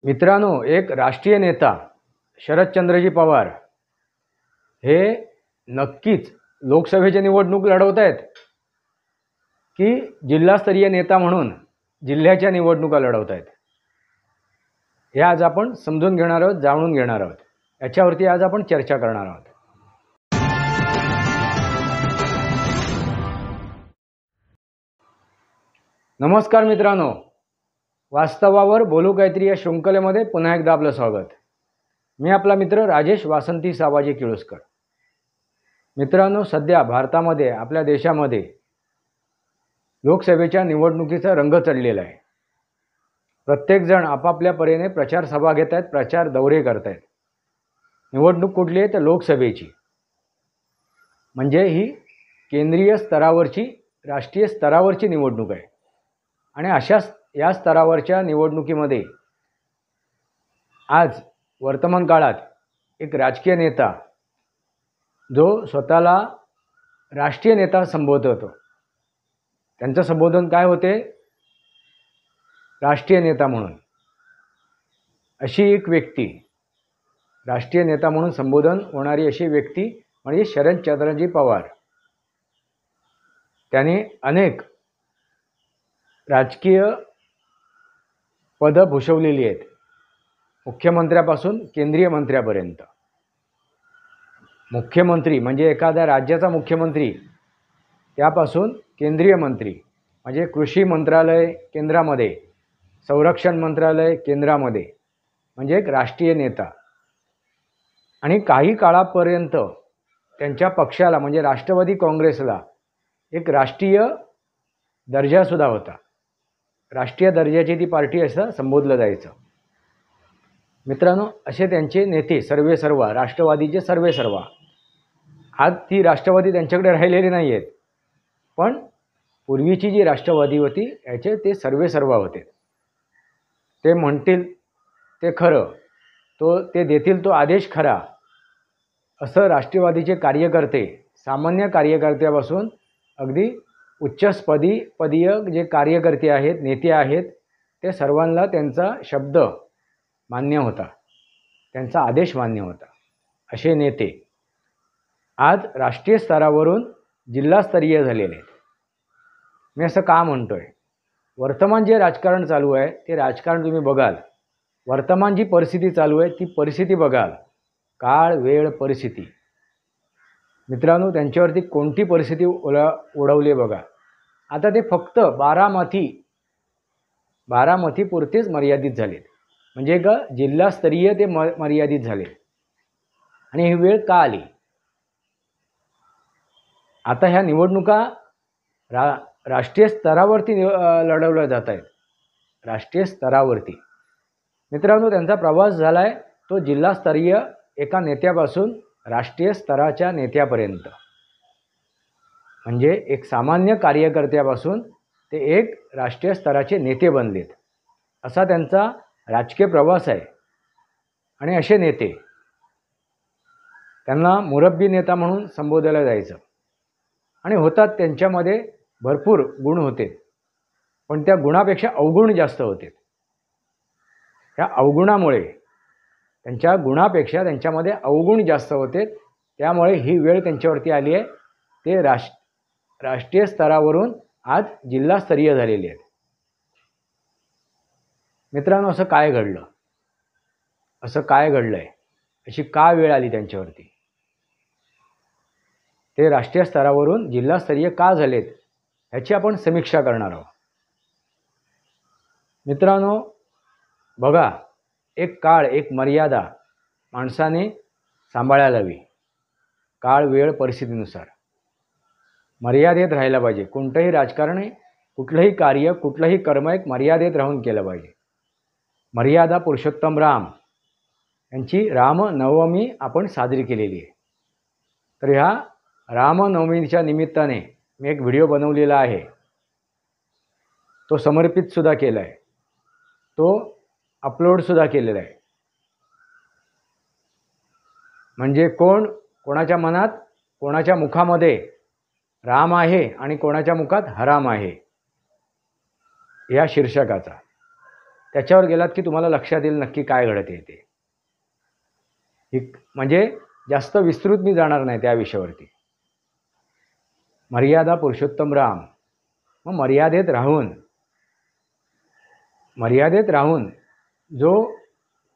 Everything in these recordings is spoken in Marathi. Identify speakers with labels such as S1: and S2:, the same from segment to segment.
S1: मित्रांनो, एक राष्ट्रीय नेता शरदचंद्रजी पवार हे नक्कीच लोकसभेची निवडणूक लढवत आहेत की जिल्हास्तरीय नेता म्हणून जिल्ह्याच्या निवडणुका लढवत आहेत, हे आज आपण समजून घेणार आहोत, जाणून घेणार आहोत। याच्यावरती आज आपण चर्चा करणार आहोत। नमस्कार मित्रांनो, वास्तवावर बोलू काहीतरी या शृंखलेमध्ये पुन्हा एकदा आपलं स्वागत। मी आपला मित्र राजेश वासंती सावाजी किळुस्कर। मित्रांनो, सध्या भारतामध्ये, आपल्या देशामध्ये लोकसभेच्या निवडणुकीचा रंग चढलेला आहे। प्रत्येक जण आपापल्या परीने प्रचार सभा घेत आहेत, प्रचार दौरे करत आहेत। निवडणूक कुठली आहे तर लोकसभेची, म्हणजे ही केंद्रीय स्तरावरची, राष्ट्रीय स्तरावरची निवडणूक आहे। आणि या स्तरावरच्या निवडणुकीमध्ये आज वर्तमान काळात एक राजकीय नेता जो स्वतःला राष्ट्रीय नेता संबोधतो, त्यांचं संबोधन काय होते? राष्ट्रीय नेता म्हणून। अशी एक व्यक्ती, राष्ट्रीय नेता म्हणून संबोधन होणारी अशी व्यक्ती म्हणजे शरदचंद्रजी पवार। त्यांनी अनेक राजकीय पद भूषवलेली आहेत, मुख्यमंत्र्यापासून केंद्रीय मंत्र्यापर्यंत। मुख्यमंत्री म्हणजे एखाद्या राज्याचा मुख्यमंत्री, त्यापासून केंद्रीय मंत्री म्हणजे कृषी मंत्रालय केंद्रामध्ये, संरक्षण मंत्रालय केंद्रामध्ये, म्हणजे एक राष्ट्रीय नेता। आणि काही काळापर्यंत त्यांच्या पक्षाला म्हणजे राष्ट्रवादी काँग्रेसला एक राष्ट्रीय दर्जासुद्धा होता। राष्ट्रीय दर्जाची ती पार्टी असं संबोधलं जायचं। मित्रांनो, असे त्यांचे नेते सर्वेसर्वा, राष्ट्रवादीचे सर्वेसर्वा। आज ती राष्ट्रवादी त्यांच्याकडे राहिलेली नाही आहेत, पण पूर्वीची जी राष्ट्रवादी होती याचे ते सर्वेसर्वा होते। ते म्हणतील ते खरं, ते देतील तो आदेश खरा, असं राष्ट्रवादीचे कार्यकर्ते, सामान्य कार्यकर्त्यापासून अगदी उच्चपदीय जे कार्यकर्ते आहेत, नेते आहेत, ते सर्वांना त्यांचा शब्द मान्य होता, त्यांचा आदेश मान्य होता। असे नेते आज राष्ट्रीय स्तरावरून जिल्हास्तरीय झालेले आहेत। मी असं का म्हणतोय? वर्तमान जे राजकारण चालू आहे ते राजकारण तुम्ही बघाल, वर्तमान जी परिस्थिती चालू आहे ती परिस्थिती बघाल, काळ वेळ परिस्थिती। मित्रांनो, त्यांच्यावरती कोणती परिस्थिती ओढवली बघा। आता ते फक्त बारामती पुरतेच मर्यादित झालेत, म्हणजे जिल्हास्तरीय ते मर्यादित झाले। आणि ही वेळ का आली? आता ह्या निवडणुका राष्ट्रीय स्तरावरती लढवल्या जात आहेत, राष्ट्रीय स्तरावरती। मित्रांनो, त्यांचा प्रवास झाला आहे तो जिल्हास्तरीय एका नेत्यापासून राष्ट्रीय स्तराच्या नेत्यापर्यंत, म्हणजे एक सामान्य कार्यकर्त्यापासून ते एक राष्ट्रीय स्तराचे नेते बनलेत, असा त्यांचा राजकीय प्रवास आहे। आणि असे नेते, त्यांना मुरब्बी नेता म्हणून संबोधलं जायचं। आणि होतात, त्यांच्यामध्ये भरपूर गुण होते, पण त्या गुणापेक्षा अवगुण जास्त होते। त्या अवगुणामुळे, त्यांच्या गुणापेक्षा त्यांच्यामध्ये अवगुण जास्त होते, त्यामुळे ही वेळ त्यांच्यावरती आली आहे। ते राष्ट्रीय स्तरावरून आज जिल्हास्तरीय झालेले आहेत। मित्रांनो, असं काय घडलं? असं काय घडलंय? अशी का वेळ आली त्यांच्यावरती? ते राष्ट्रीय स्तरावरून जिल्हास्तरीय का झालेत ह्याची आपण समीक्षा करणार आहोत। मित्रांनो बघा, एक काळ, एक मर्यादा माणसाने सांभाळायला हवी। काळ वेळ परिस्थितीनुसार मर्यादेत राहायला पाहिजे। कोणतंही राजकारण, कुठलंही कार्य, कुठलंही कर्म एक मर्यादेत राहून केलं पाहिजे। मर्यादा पुरुषोत्तम राम यांची रामनवमी आपण साजरी केलेली आहे। तर ह्या रामनवमीच्या निमित्ताने मी एक व्हिडिओ बनवलेला आहे, तो समर्पितसुद्धा केला आहे, तो अपलोडसुद्धा केलेला आहे। म्हणजे कोणाच्या मनात, कोणाच्या मुखामध्ये राम आहे आणि कोणाच्या मुखात हराम आहे, या शीर्षकाचा। त्याच्यावर गेलात की तुम्हाला लक्षात येईल नक्की काय घडत आहे ते. म्हणजे जास्त विस्तृत मी जाणार नाही त्या विषयावरती. मर्यादा पुरुषोत्तम राम. मग मर्यादेत राहून जो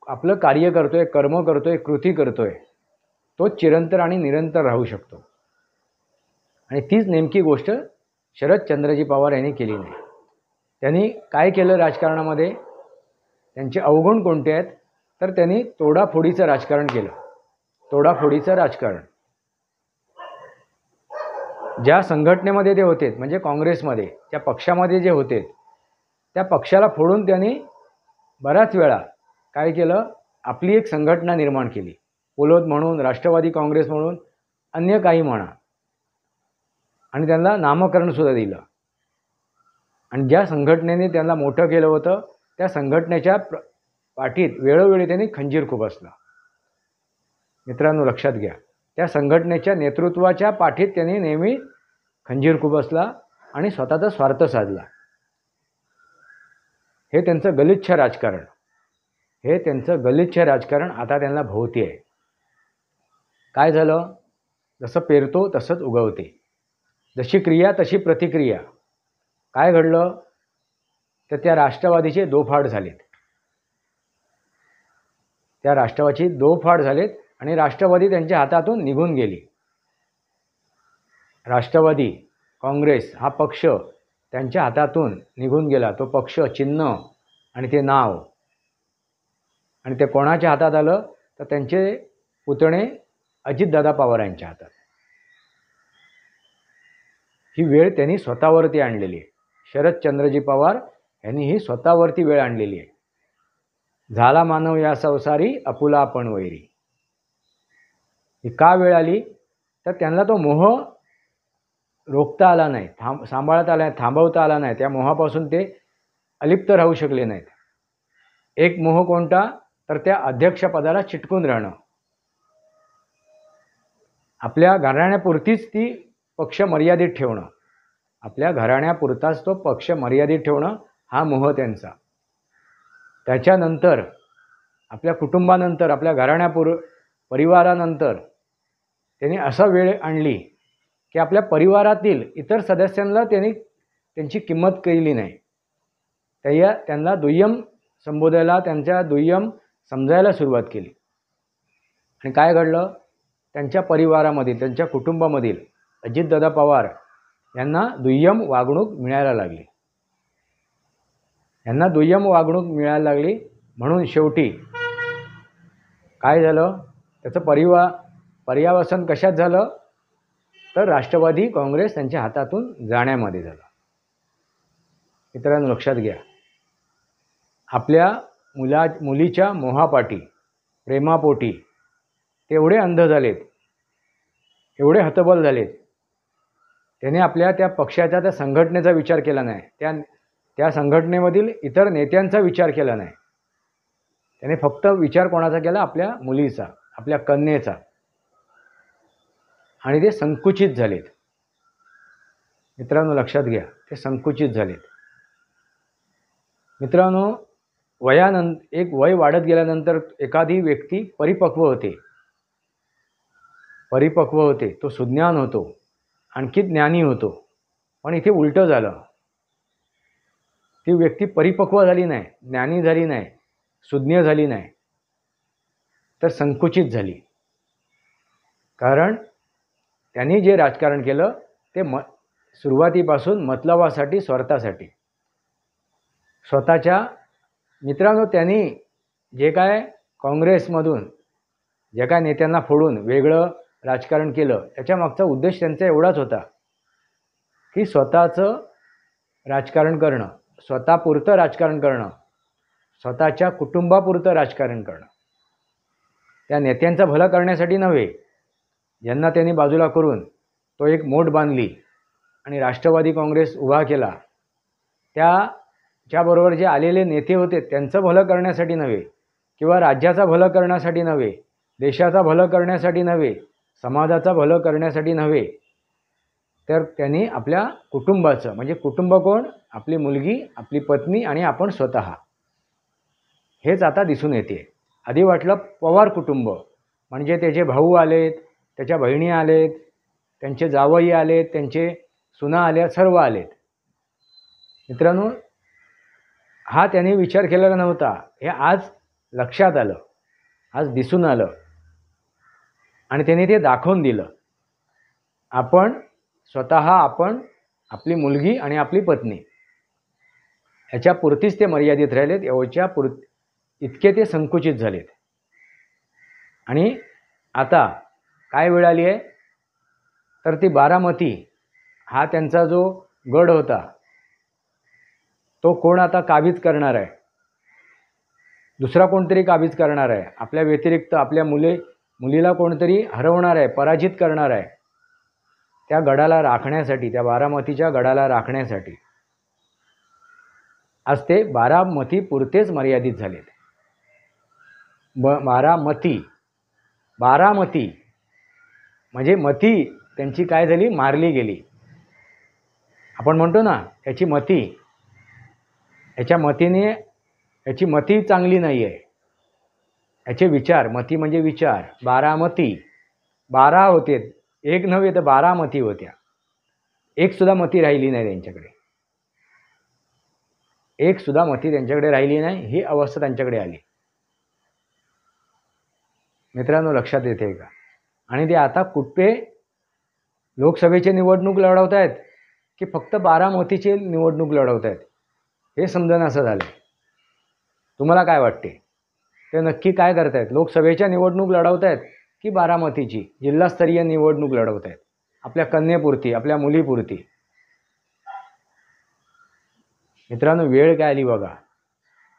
S1: आपलं कार्य करतोय, कर्म करतोय, कृती करतोय, तो चिरंतर आणि निरंतर राहू शकतो. आणि तीच नेमकी गोष्ट शरदचंद्रजी पवार यांनी केली नाही. त्यांनी काय केलं राजकारणामध्ये? त्यांचे अवगुण कोणते आहेत? तर त्यांनी तोडाफोडीचं राजकारण केलं. तोडाफोडीचं राजकारण. ज्या संघटनेमध्ये ते होते, म्हणजे काँग्रेसमध्ये, त्या पक्षामध्ये जे होते, त्या पक्षाला फोडून त्यांनी बऱ्याच वेळा काय केलं? आपली एक संघटना निर्माण केली. पोलोद म्हणून, राष्ट्रवादी काँग्रेस म्हणून, अन्य काही म्हणा. आणि त्यांना नामकरणसुद्धा दिलं. आणि ज्या संघटनेने त्यांना मोठं केलं होतं, त्या संघटनेच्या पाठीत वेळोवेळी त्यांनी खंजीर खुपसला. मित्रांनो लक्षात घ्या, त्या संघटनेच्या नेतृत्वाच्या पाठीत त्यांनी नेहमी खंजीर खुपसला आणि स्वतःचा स्वार्थ साधला. हे त्यांचं गलिच्छ राजकारण आता त्यांना भोवती आहे. काय झालं? जसं पेरतो तसंच उगवते. जशी क्रिया तशी प्रतिक्रिया. काय घडलं? तर त्या राष्ट्रवादीचे दोफाड झालेत आणि राष्ट्रवादी त्यांच्या हातातून निघून गेली. राष्ट्रवादी काँग्रेस हा पक्ष त्यांच्या हातातून निघून गेला. तो पक्ष, चिन्ह आणि ते नाव. आणि ते कोणाच्या हातात आलं? तर त्यांचे पुतणे अजितदादा पवार यांच्या हातात. ही वेळ त्यांनी स्वतःवरती आणलेली आहे. शरदचंद्रजी पवार यांनी ही स्वतःवरती वेळ आणलेली आहे. झाला मानव या संसारी, आपुला आपण वैरी. ही का वेळ आली? तर त्यांना तो मोह रोखता आला नाही, सांभाळता आला नाही, थांबवता आला नाही. त्या मोहापासून ते अलिप्त राहू शकले नाहीत. एक मोह कोणता? तर त्या अध्यक्षपदाला चिटकून राहणं. आपल्या घराण्यापुरतीच ती पक्ष मर्यादित ठेवणं. आपल्या घराण्यापुरताच तो पक्ष मर्यादित ठेवणं हा मोह त्यांचा. त्याच्यानंतर आपल्या कुटुंबानंतर, आपल्या परिवारानंतर त्यांनी असा वेळ आणली की आपल्या परिवारातील इतर सदस्यांना त्यांची किंमत केली नाही. त्यांना दुय्यम संबोधायला, त्यांच्या दुय्यम समजायला सुरुवात केली. आणि काय घडलं? त्यांच्या परिवारामधील, त्यांच्या कुटुंबामधील अजितदादा पवार यांना दुय्यम वागणूक मिळायला लागली. म्हणून शेवटी काय झालं? त्याचं पर्यावसन कशात झालं? तर राष्ट्रवादी काँग्रेस त्यांच्या हातातून जाण्यामध्ये झालं. मित्रांनो लक्षात घ्या, आपल्या मुलीच्या मोहापाठी, प्रेमापोटी ते एवढे अंध झालेत, एवढे हतबल झालेत, त्याने आपल्या त्या पक्षाच्या, त्या संघटनेचा विचार केला नाही. त्या संघटनेमधील इतर नेत्यांचा विचार केला नाही. त्याने फक्त विचार कोणाचा केला? आपल्या मुलीचा, आपल्या कन्येचा. आणि ते संकुचित झालेत. मित्रांनो लक्षात घ्या, ते संकुचित झालेत. मित्रांनो, एक वय वाढत गेल्यानंतर एखादी व्यक्ती परिपक्व होते, तो सुज्ञान होतो, आणखी ज्ञानी होतो. पण इथे उलटं झालं. ती व्यक्ती परिपक्व झाली नाही, ज्ञानी झाली नाही, सुज्ञ झाली नाही, तर संकुचित झाली. कारण त्यांनी जे राजकारण केलं ते सुरुवातीपासून मतलबासाठी, स्वार्थासाठी, स्वतःच्या. मित्रांनो, त्यांनी जे काय काँग्रेसमधून जे काय नेत्यांना फोडून वेगळं राजकारण केलं, त्याच्या मागचा उद्देश त्यांचा एवढाच होता की स्वतःचं राजकारण करणं, स्वतःपुरतं राजकारण करणं, स्वतःच्या कुटुंबापुरतं राजकारण करणं. त्या नेत्यांचं भलं करण्यासाठी नव्हे, ज्यांना त्यांनी बाजूला करून तो एक मोठ बांधली आणि राष्ट्रवादी काँग्रेस उभा केला. त्याच्याबरोबर जे आलेले नेते होते त्यांचं भलं करण्यासाठी नव्हे, किंवा राज्याचं भलं करण्यासाठी नव्हे, देशाचं भलं करण्यासाठी नव्हे, समाजाचं भलं करण्यासाठी नव्हे, तर त्यांनी आपल्या कुटुंबाचं, म्हणजे कुटुंब कोण? आपली मुलगी, आपली पत्नी आणि आपण स्वतः, हेच आता दिसून येते. आधी वाटलं पवार कुटुंब म्हणजे त्याचे भाऊ आलेत, त्याच्या बहिणी आलेत, त्यांचे जावई आलेत, त्यांचे सुना आल्या, सर्व आलेत. मित्रांनो, हा त्याने विचार केलेला नव्हता. हे आज लक्षात आलं, आज दिसून आलं आणि त्याने ते दाखवून दिलं. आपण स्वतः, आपण, आपली मुलगी आणि आपली पत्नी ह्याच्या पुरतीच ते मर्यादित राहिलेत, इतके ते संकुचित झालेत. आणि आता काय वेळ आली आहे, तर ती बारामती हा त्यांचा जो गड होता तो कोण आता काबीज करणार आहे? दुसरा कोणतरी काबीज करणार आहे. आपल्या व्यतिरिक्त आपल्या मुलीला कोणतरी हरवणार आहे, पराजित करणार आहे. त्या गडाला राखण्यासाठी, त्या बारामतीच्या गडाला राखण्यासाठी आज ते बारामती पुरतेच मर्यादित झालेत. बारामती म्हणजे मती त्यांची काय झाली, मारली गेली. आपण म्हणतो ना याची मती, याची मती चांगली नाही आहे. याचे विचार, मती म्हणजे विचार. बारामती, 12 होते, एक नव्हे तर 12 मती होत्या. एक सुद्धा मती राहिली नाही त्यांच्याकडे. एक सुद्धा मती त्यांच्याकडे राहिली नाही. ही अवस्था त्यांच्याकडे आली. मित्रांनो, लक्षात येते का? आणि ते आता कुठे लोकसभेची निवडणूक लढवत आहेत की फक्त बारामतीची निवडणूक लढवत आहेत हे समजणं असं झालं. तुम्हाला काय वाटते, ते नक्की काय करत आहेत? लोकसभेच्या निवडणूक लढवत आहेत की बारामतीची जिल्हास्तरीय निवडणूक लढवत आहेत आपल्या कन्येपुरती, आपल्या मुलीपुरती? मित्रांनो, वेळ काय आली बघा.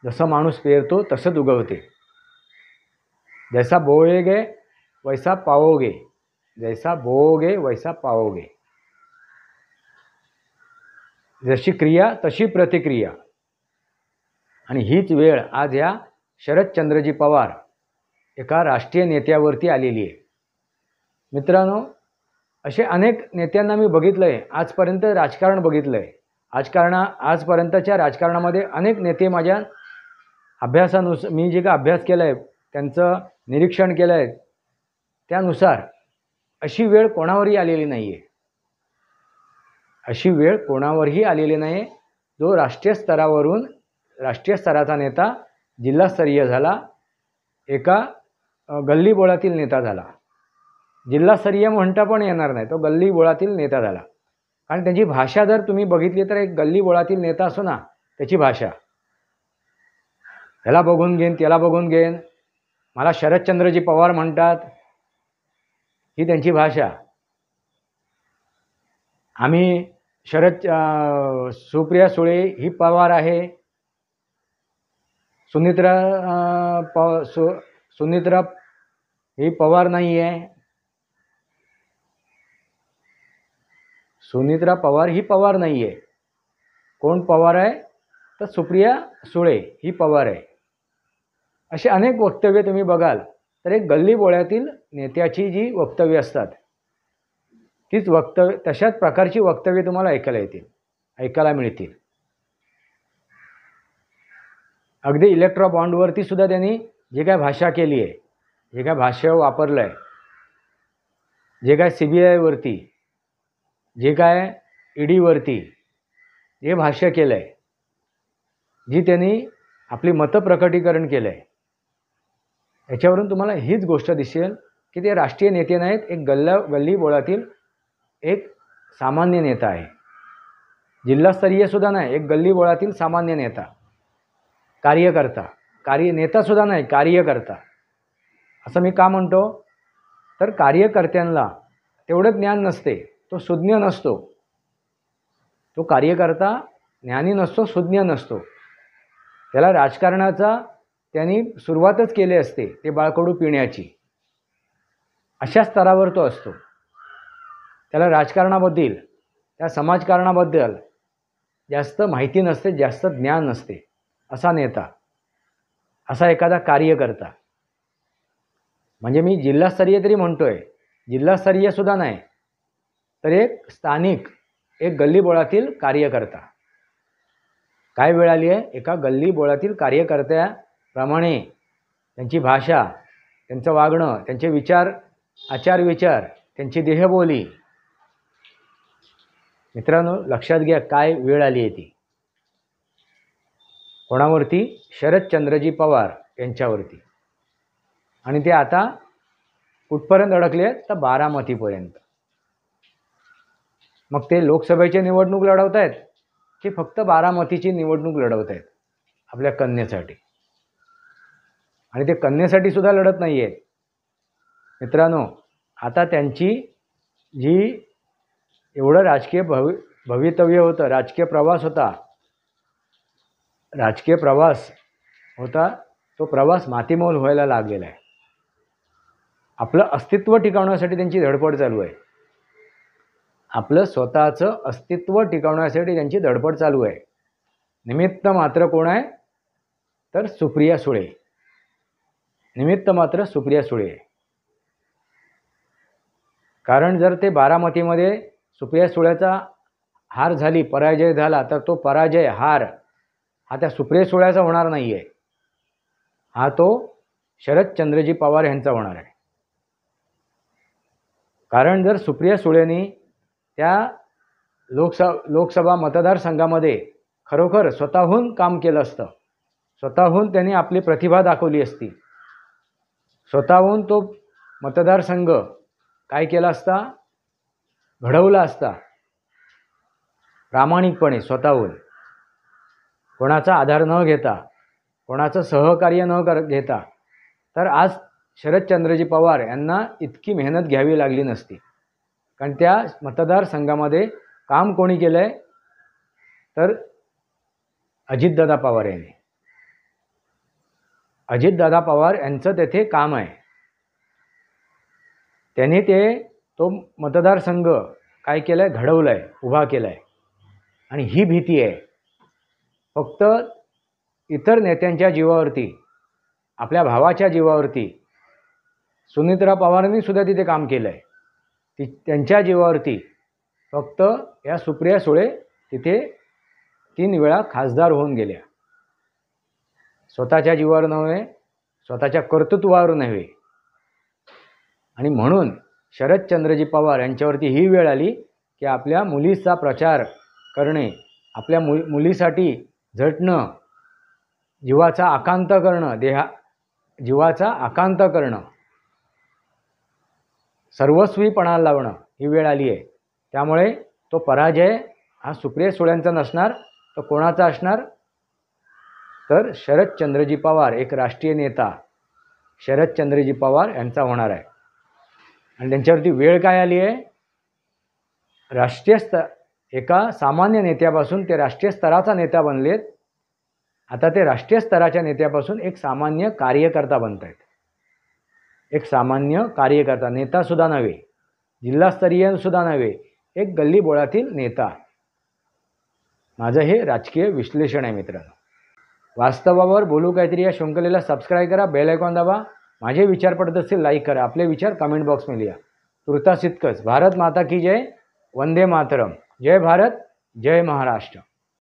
S1: जसं माणूस पेरतो तसंच उगवते. जैसा बोएगे वैसा पाओगे, जैसा बोओगे वैसा पाओगे. जशी क्रिया तशी प्रतिक्रिया. आणि हीच वेळ आज या शरदचंद्रजी पवार एका राष्ट्रीय नेत्यावरती आलेली आहे. मित्रांनो, असे अनेक नेत्यांना मी बघितलं आहे, आजपर्यंत राजकारण बघितलं आहे. आजपर्यंतच्या राजकारणामध्ये अनेक नेते माझ्या अभ्यासानुसार, मी जे काय अभ्यास केला आहे, त्यांचं निरीक्षण केलं आहे, त्यानुसार अशी वेळ कोणावरही आलेली नाही आहे. अशी वेळ कोणावरही आलेली नाही जो राष्ट्रीय स्तराचा नेता जिल्हास्तरीय झाला, एका गल्लीबोळातील नेता झाला. जिल्हास्तरीय म्हणता पण येणार नाही, तो गल्लीबोळातील नेता झाला. कारण त्याची भाषा जर तुम्ही बघितली तर एक गल्लीबोळातील नेता असो ना, त्याची भाषा, ह्याला बघून घेईन, त्याला बघून घेईन, मला शरदचंद्रजी पवार म्हणतात, ही त्यांची भाषा. आम्ही सुप्रिया सुळे ही पवार आहे, सुनित्रा ही पवार नाही आहे. सुनित्रा पवार ही पवार नाही आहे. कोण पवार आहे? तर सुप्रिया सुळे ही पवार आहे. असे अनेक वक्तव्य तुम्ही बघाल तर एक गल्लीबोळ्यातील नेत्याची जी वक्तव्य असतात तशाच प्रकारची वक्तव्य तुम्हाला ऐकायला मिळतील. अगदी इलेक्ट्रो बॉन्डवरती सुद्धा त्यांनी जे काय भाषा केली आहे, जे काय भाष्य वापरलं आहे, जे काय CBI वरती, जे काय ED वरती जे भाष्य केलं आहे, जी त्यांनी आपली मतप्रकटीकरण केलं आहे, याच्यावरून तुम्हाला हीच गोष्ट दिसेल की ते राष्ट्रीय नेते नाहीत, एक गल्लीबोळातील एक सामान्य नेता आहे. जिल्हास्तरीय सुद्धा नाही, एक गल्लीबोळातील सामान्य नेता, कार्यकर्ता. नेतासुद्धा नाही, कार्यकर्ता. असं मी का म्हणतो, तर कार्यकर्त्यांना तेवढं ज्ञान नसते, तो सुज्ञ नसतो. तो कार्यकर्ता ज्ञानी नसतो, सुज्ञ नसतो. त्याला राजकारणाचा त्यांनी सुरुवातच केली असते, ते बाळकडू पिण्याची. अशा स्तरावर तो असतो. त्याला राजकारणाबद्दल, त्या समाजकारणाबद्दल जास्त माहिती नसते, जास्त ज्ञान नसते. असा नेता, असा एखादा कार्यकर्ता. म्हणजे मी जिल्हास्तरीय तरी म्हणतोय, जिल्हास्तरीय सुद्धा नाही, तर एक स्थानिक, एक गल्लीबोळातील कार्यकर्ता. काय वेळ आली आहे, एका गल्लीबोळातील कार्यकर्त्या प्रमाणे त्यांची भाषा, त्यांचं वागणं, त्यांचे विचार, आचार-विचार, त्यांची देहबोली, मित्रांनो लक्षात घ्या काय वेळ आली आहे ती. कोणावरती? शरदचंद्रजी पवार यांच्यावरती. आणि ते आता कुठपर्यंत अडकले आहेत? तर बारामतीपर्यंत. मग ते लोकसभेची निवडणूक लढवत आहेत की फक्त बारामतीची निवडणूक लढवत आहेत आपल्या कन्येसाठी? आणि ते कन्येसाठी सुद्धा लढत नाही आहेत मित्रांनो. आता त्यांची जी एवढं राजकीय भवितव्य होतं, राजकीय प्रवास होता, तो प्रवास मातीमोल व्हायला लागलेला आहे. आपलं अस्तित्व टिकवण्यासाठी त्यांची धडपड चालू आहे. आपलं स्वतःचं अस्तित्व टिकवण्यासाठी त्यांची धडपड चालू आहे. निमित्त मात्र कोण आहे? तर सुप्रिया सुळे. निमित्त मात्र सुप्रिया सुळे. कारण जर ते बारामतीमध्ये सुप्रिया सुळेचा हार झाली, पराजय झाला, तर तो पराजय, हार हा त्या सुप्रिया सुळेचा होणार नाही आहे, हा तो शरदचंद्रजी पवार यांचा होणार आहे. कारण जर सुप्रिया सुळेंनी त्या लोकसभा मतदारसंघामध्ये खरोखर स्वतःहून काम केलं असतं, स्वतःहून त्यांनी आपली प्रतिभा दाखवली असती, स्वतःहून तो मतदारसंघ काय केला असता? घडवला असता प्रामाणिकपणे, स्वतःहून, कोणाचा आधार न घेता, कोणाचं सहकार्य न घेता, तर आज शरदचंद्रजी पवार यांना इतकी मेहनत घ्यावी लागली नसती. कारण त्या मतदारसंघामध्ये काम कोणी केलं आहे? तर अजितदादा पवार यांनी. अजितदादा पवार यांचं तेथे काम आहे. त्यांनी तो मतदारसंघ काय केलं आहे? घडवलं आहे, उभा केला आहे. आणि ही भीती आहे फक्त इतर नेत्यांच्या जीवावरती, आपल्या भावाच्या जीवावरती. सुनीत्रा पवारांनी सुद्धा तिथे काम केलं आहे. त्यांच्या जीवावरती फक्त या सुप्रिया सुळे तिथे 3 वेळा खासदार होऊन गेल्या. स्वतःच्या जीवावर नव्हे, स्वतःच्या कर्तृत्वावर नव्हे. आणि म्हणून शरदचंद्रजी पवार यांच्यावरती ही वेळ आली की आपल्या मुलीचा प्रचार करणे, आपल्या मुलीसाठी झटणं, जीवाचा आकांत करणं, जीवाचा आकांत करणं, सर्वस्वीपणाला लावणं ही वेळ आली आहे. त्यामुळे तो पराजय हा सुप्रिया सुळेंचा नसणार, तो कोणाचा असणार? तर शरदचंद्रजी पवार, एक राष्ट्रीय नेता शरदचंद्रजी पवार यांचा होणार आहे. आणि त्यांच्यावरती वेळ काय आली आहे? एका सामान्य नेत्यापासून ते राष्ट्रीय स्तराचा नेता बनलेत. आता ते राष्ट्रीय स्तराच्या नेत्यापासून एक सामान्य कार्यकर्ता बनत आहेत. एक सामान्य कार्यकर्ता, नेतासुद्धा नव्हे, जिल्हास्तरीयसुद्धा नव्हे, एक गल्लीबोळातील नेता. माझं हे राजकीय विश्लेषण आहे मित्रांनो. वास्तवावर बोलू काहीतरी या शृंखलेला सबस्क्राईब करा, बेल आयकॉन दाबा. माझे विचार पडत असतील लाईक करा, आपले विचार कमेंट बॉक्समध्ये लिहा. तुर्तास इतकंच. भारत माता की जय. वंदे मातरम. जय भारत, जय महाराष्ट्र.